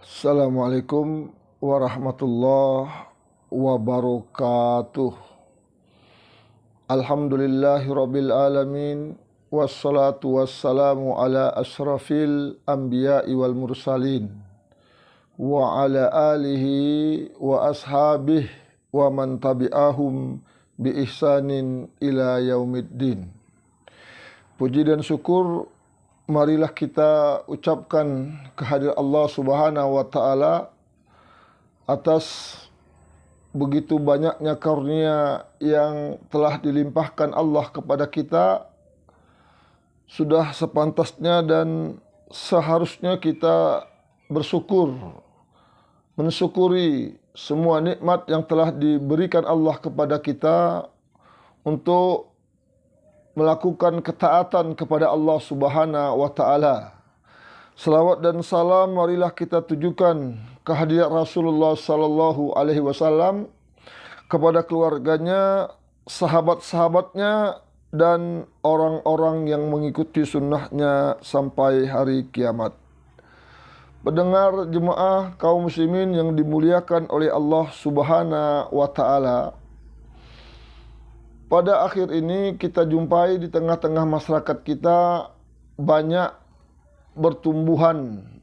Assalamualaikum warahmatullahi wabarakatuh. Alhamdulillahirabbil alamin wassalatu wassalamu ala asyrafil anbiya'i wal mursalin wa ala alihi wa ashabihi wa man tabi'ahum bi ihsanin ila yaumiddin. Puji dan syukur marilah kita ucapkan kehadirat Allah Subhanahu wa taala atas begitu banyaknya karunia yang telah dilimpahkan Allah kepada kita. Sudah sepantasnya dan seharusnya kita bersyukur, mensyukuri semua nikmat yang telah diberikan Allah kepada kita untuk melakukan ketaatan kepada Allah Subhanahu wa taala. Selawat dan salam marilah kita tujukan kehadirat Rasulullah sallallahu alaihi wasallam, kepada keluarganya, sahabat-sahabatnya, dan orang-orang yang mengikuti sunnahnya sampai hari kiamat. Pendengar jemaah kaum muslimin yang dimuliakan oleh Allah Subhanahu wa taala, pada akhir ini kita jumpai di tengah-tengah masyarakat kita banyak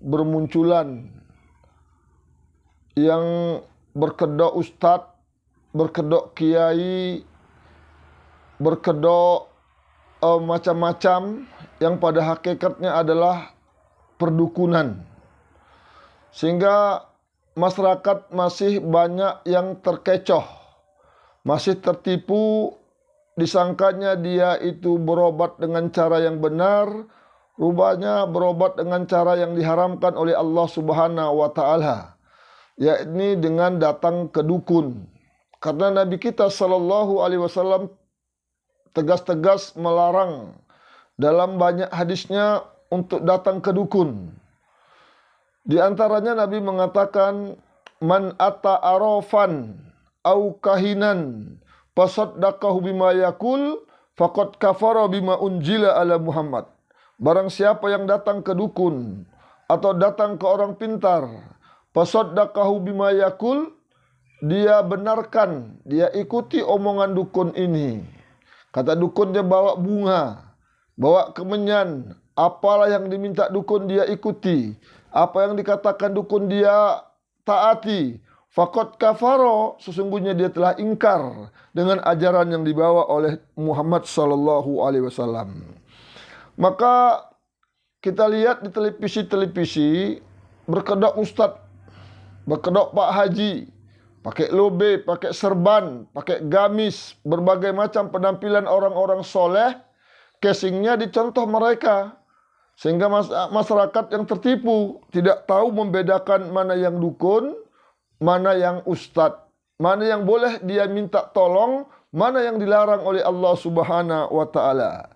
bermunculan yang berkedok ustadz, berkedok kiai, berkedok macam-macam yang pada hakikatnya adalah perdukunan. Sehingga masyarakat masih banyak yang terkecoh, masih tertipu. Disangkanya dia itu berobat dengan cara yang benar, rupanya berobat dengan cara yang diharamkan oleh Allah Subhanahu wa taala, yakni dengan datang ke dukun. Karena Nabi kita sallallahu alaihi wasallam tegas-tegas melarang dalam banyak hadisnya untuk datang ke dukun. Di antaranya Nabi mengatakan, man ata arafan au kahinan fasaddaqahu bima yaqul faqad kafara bima unjila ala Muhammad. Barang siapa yang datang ke dukun atau datang ke orang pintar, fasaddaqahu bima yaqul, dia benarkan, dia ikuti omongan dukun ini. Kata dukun dia bawa bunga, bawa kemenyan, apalah yang diminta dukun dia ikuti, apa yang dikatakan dukun dia taati. Faqad kafaro, sesungguhnya dia telah ingkar dengan ajaran yang dibawa oleh Muhammad sallallahu alaihi wasallam. Maka kita lihat di televisi berkedok ustadz, berkedok pak haji, pakai lobe, pakai serban, pakai gamis, berbagai macam penampilan orang-orang soleh, casingnya dicontoh mereka. Sehingga masyarakat yang tertipu tidak tahu membedakan mana yang dukun, mana yang ustadz, mana yang boleh dia minta tolong, mana yang dilarang oleh Allah Subhanahu wa taala.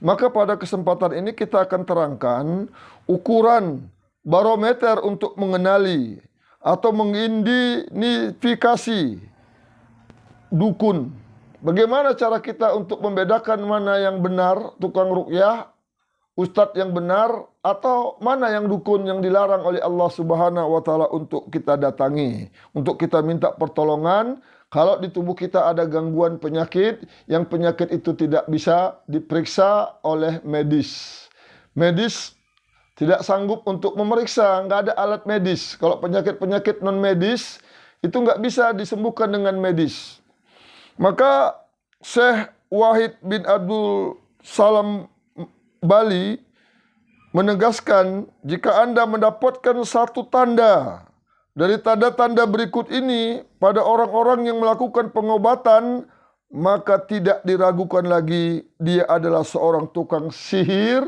Maka pada kesempatan ini kita akan terangkan ukuran barometer untuk mengenali atau mengidentifikasi dukun. Bagaimana cara kita untuk membedakan mana yang benar tukang ruqyah, ustadz yang benar, atau mana yang dukun yang dilarang oleh Allah Subhanahu wa taala untuk kita datangi, untuk kita minta pertolongan kalau di tubuh kita ada gangguan penyakit yang penyakit itu tidak bisa diperiksa oleh medis. Medis tidak sanggup untuk memeriksa, nggak ada alat medis. Kalau penyakit-penyakit non medis itu nggak bisa disembuhkan dengan medis. Maka Syekh Wahid bin Abdul Salam Bali menegaskan, jika Anda mendapatkan satu tanda dari tanda-tanda berikut ini pada orang-orang yang melakukan pengobatan, maka tidak diragukan lagi dia adalah seorang tukang sihir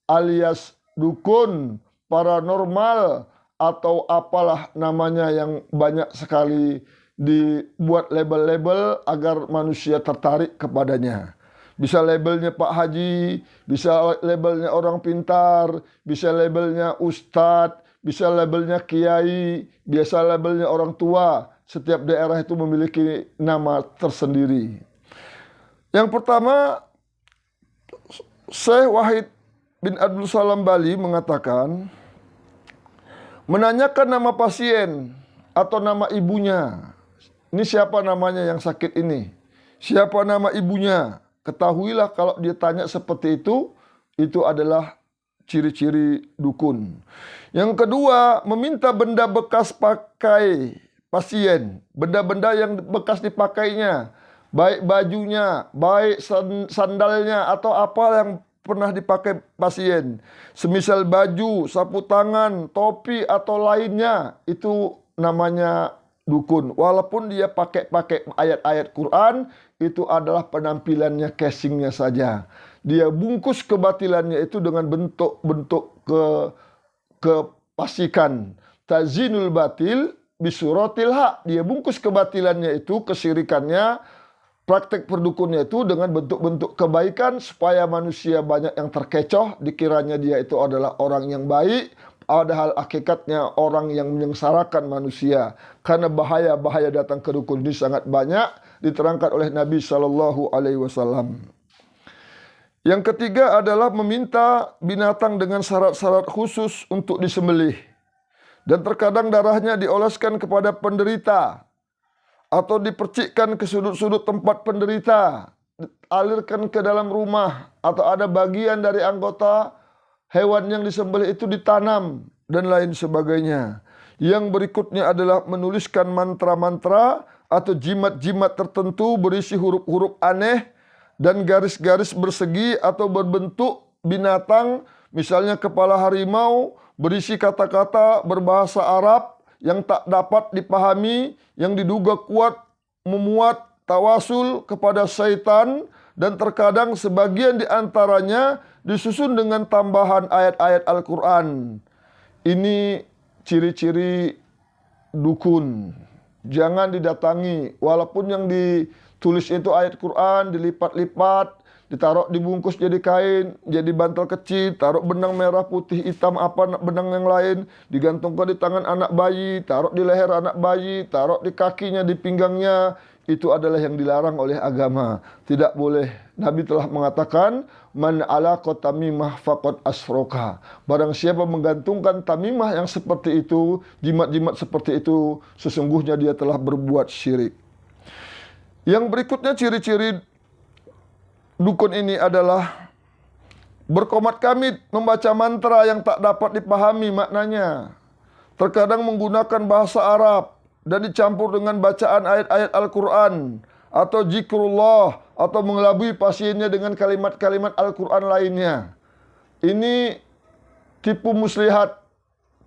alias dukun, paranormal, atau apalah namanya yang banyak sekali dibuat label-label agar manusia tertarik kepadanya. Bisa labelnya Pak Haji, bisa labelnya orang pintar, bisa labelnya ustadz, bisa labelnya kiai, bisa labelnya orang tua. Setiap daerah itu memiliki nama tersendiri. Yang pertama, Syekh Wahid bin Abdul Salam Bali mengatakan, menanyakan nama pasien atau nama ibunya. Ini siapa namanya yang sakit ini? Siapa nama ibunya? Ketahuilah kalau dia tanya seperti itu adalah ciri-ciri dukun. Yang kedua, meminta benda bekas pakai pasien, benda-benda yang bekas dipakainya, baik bajunya, baik sandalnya, atau apa yang pernah dipakai pasien. Semisal baju, sapu tangan, topi, atau lainnya, itu namanya dukun. Walaupun dia pakai ayat-ayat Quran, itu adalah penampilannya, casingnya saja. Dia bungkus kebatilannya itu dengan bentuk-bentuk kepasikan. Tazinul batil bisuratil haq. Dia bungkus kebatilannya itu, kesirikannya, praktek perdukunnya itu dengan bentuk-bentuk kebaikan supaya manusia banyak yang terkecoh, dikiranya dia itu adalah orang yang baik, padahal hakikatnya orang yang menyengsarakan manusia. Karena bahaya-bahaya datang ke dukun ini sangat banyak, diterangkan oleh Nabi Shallallahu Alaihi Wasallam. Yang ketiga adalah meminta binatang dengan syarat-syarat khusus untuk disembelih. Dan terkadang darahnya dioleskan kepada penderita atau dipercikkan ke sudut-sudut tempat penderita, alirkan ke dalam rumah, atau ada bagian dari anggota hewan yang disembelih itu ditanam, dan lain sebagainya. Yang berikutnya adalah menuliskan mantra-mantra atau jimat-jimat tertentu berisi huruf-huruf aneh dan garis-garis bersegi atau berbentuk binatang, misalnya kepala harimau, berisi kata-kata berbahasa Arab yang tak dapat dipahami, yang diduga kuat memuat tawasul kepada syaitan, dan terkadang sebagian di antaranya disusun dengan tambahan ayat-ayat Al-Quran. Ini ciri-ciri dukun. Jangan didatangi, walaupun yang ditulis itu ayat Quran, dilipat-lipat, ditaruh dibungkus jadi kain, jadi bantal kecil, taruh benang merah, putih, hitam, apa benang yang lain, digantungkan di tangan anak bayi, taruh di leher anak bayi, taruh di kakinya, di pinggangnya. Itu adalah yang dilarang oleh agama. Tidak boleh. Nabi telah mengatakan, man alaqa tamimah faqad asroka. Barang siapa menggantungkan tamimah yang seperti itu, jimat-jimat seperti itu, sesungguhnya dia telah berbuat syirik. Yang berikutnya ciri-ciri dukun ini adalah berkomat kamit, membaca mantra yang tak dapat dipahami maknanya. Terkadang menggunakan bahasa Arab dan dicampur dengan bacaan ayat-ayat Al-Quran atau zikrullah, atau mengelabui pasiennya dengan kalimat-kalimat Al-Quran lainnya. Ini tipu muslihat,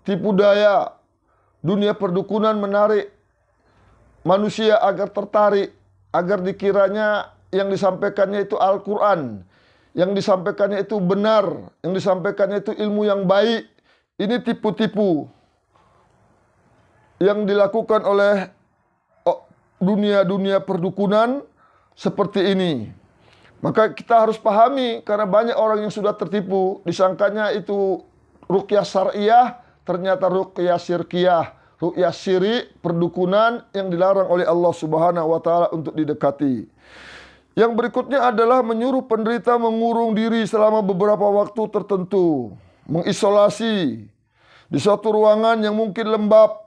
tipu daya. Dunia perdukunan menarik manusia agar tertarik, agar dikiranya yang disampaikannya itu Al-Quran, yang disampaikannya itu benar, yang disampaikannya itu ilmu yang baik. Ini tipu-tipu yang dilakukan oleh dunia perdukunan seperti ini. Maka kita harus pahami, karena banyak orang yang sudah tertipu, disangkanya itu ruqyah syariah, ternyata ruqyah syirkiyah, ruqyah syirik, perdukunan yang dilarang oleh Allah Subhanahu wa taala untuk didekati. Yang berikutnya adalah menyuruh penderita mengurung diri selama beberapa waktu tertentu, mengisolasi di suatu ruangan yang mungkin lembab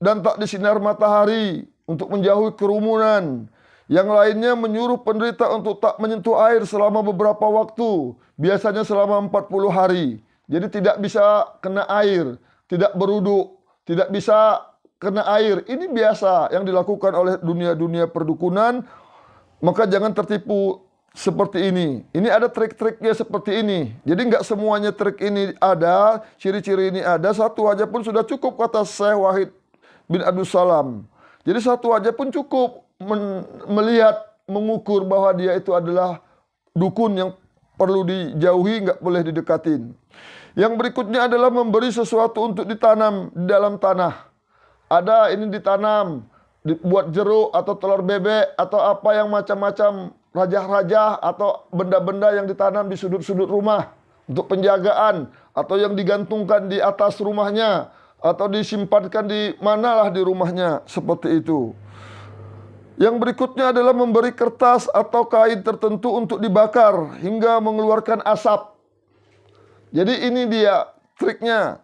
dan tak disinar matahari untuk menjauhi kerumunan. Yang lainnya menyuruh penderita untuk tak menyentuh air selama beberapa waktu, biasanya selama 40 hari. Jadi tidak bisa kena air, tidak beruduk, tidak bisa kena air. Ini biasa yang dilakukan oleh dunia perdukunan. Maka jangan tertipu seperti ini. Ini ada trik-triknya seperti ini. Jadi nggak semuanya trik ini ada, ciri-ciri ini ada. Satu aja pun sudah cukup, kata Syekh Wahid bin Abdul Salam. Jadi satu aja pun cukup melihat, mengukur bahwa dia itu adalah dukun yang perlu dijauhi, nggak boleh didekatin. Yang berikutnya adalah memberi sesuatu untuk ditanam di dalam tanah. Ada ini ditanam, dibuat jeruk atau telur bebek atau apa yang macam-macam, rajah-rajah atau benda-benda yang ditanam di sudut-sudut rumah untuk penjagaan, atau yang digantungkan di atas rumahnya, atau disimpankan di manalah di rumahnya, seperti itu. Yang berikutnya adalah memberi kertas atau kain tertentu untuk dibakar hingga mengeluarkan asap. Jadi ini dia triknya.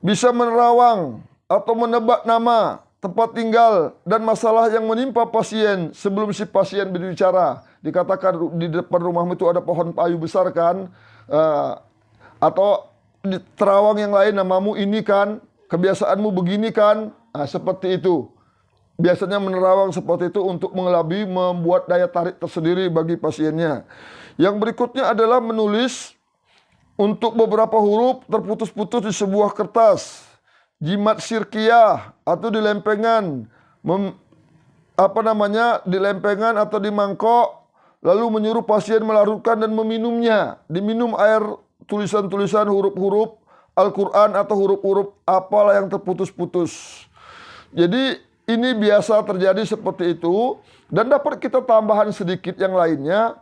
bisa menerawang atau menebak nama, tempat tinggal, dan masalah yang menimpa pasien sebelum si pasien berbicara. Dikatakan di depan rumahmu itu ada pohon payu besar kan, atau di terawang yang lain, namamu ini kan, kebiasaanmu begini kan, seperti itu. Biasanya menerawang seperti itu untuk mengelabui, membuat daya tarik tersendiri bagi pasiennya. Yang berikutnya adalah menulis untuk beberapa huruf terputus-putus di sebuah kertas, jimat sirkiyah atau di lempengan, di lempengan atau di mangkok, lalu menyuruh pasien melarutkan dan meminumnya. Diminum air tulisan-tulisan huruf-huruf Al-Quran atau huruf-huruf apalah yang terputus-putus. Jadi ini biasa terjadi seperti itu, dan dapat kita tambahan sedikit yang lainnya.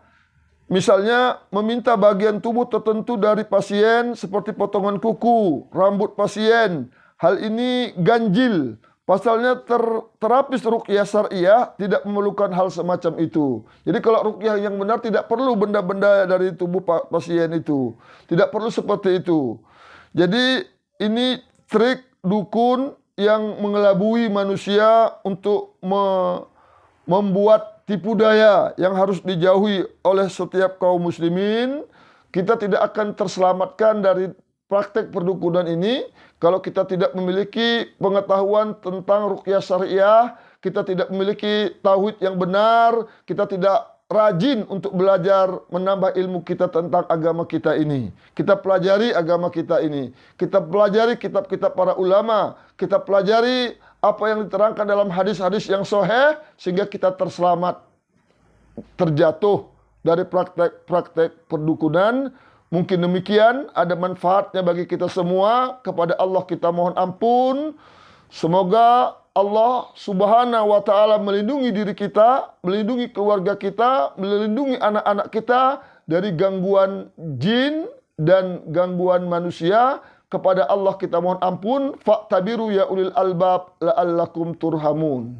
Misalnya meminta bagian tubuh tertentu dari pasien seperti potongan kuku, rambut pasien. Hal ini ganjil. Pasalnya terapis ruqyah syariah tidak memerlukan hal semacam itu. Jadi kalau ruqyah yang benar tidak perlu benda-benda dari tubuh pasien itu. Tidak perlu seperti itu. Jadi ini trik dukun yang mengelabui manusia untuk membuat tipu daya yang harus dijauhi oleh setiap kaum muslimin. Kita tidak akan terselamatkan dari praktek perdukunan ini kalau kita tidak memiliki pengetahuan tentang ruqyah syariah, kita tidak memiliki tauhid yang benar, kita tidak rajin untuk belajar menambah ilmu kita tentang agama kita ini. Kita pelajari agama kita ini. Kita pelajari kitab-kitab para ulama. Kita pelajari apa yang diterangkan dalam hadis-hadis yang sahih sehingga kita terselamat terjatuh dari praktek-praktek perdukunan. Mungkin demikian, ada manfaatnya bagi kita semua. Kepada Allah kita mohon ampun. Semoga Allah Subhanahu wa Ta'ala melindungi diri kita, melindungi keluarga kita, melindungi anak-anak kita dari gangguan jin dan gangguan manusia. Kepada Allah kita mohon ampun. Fa'tabiru ya ulil albab la'allakum turhamun.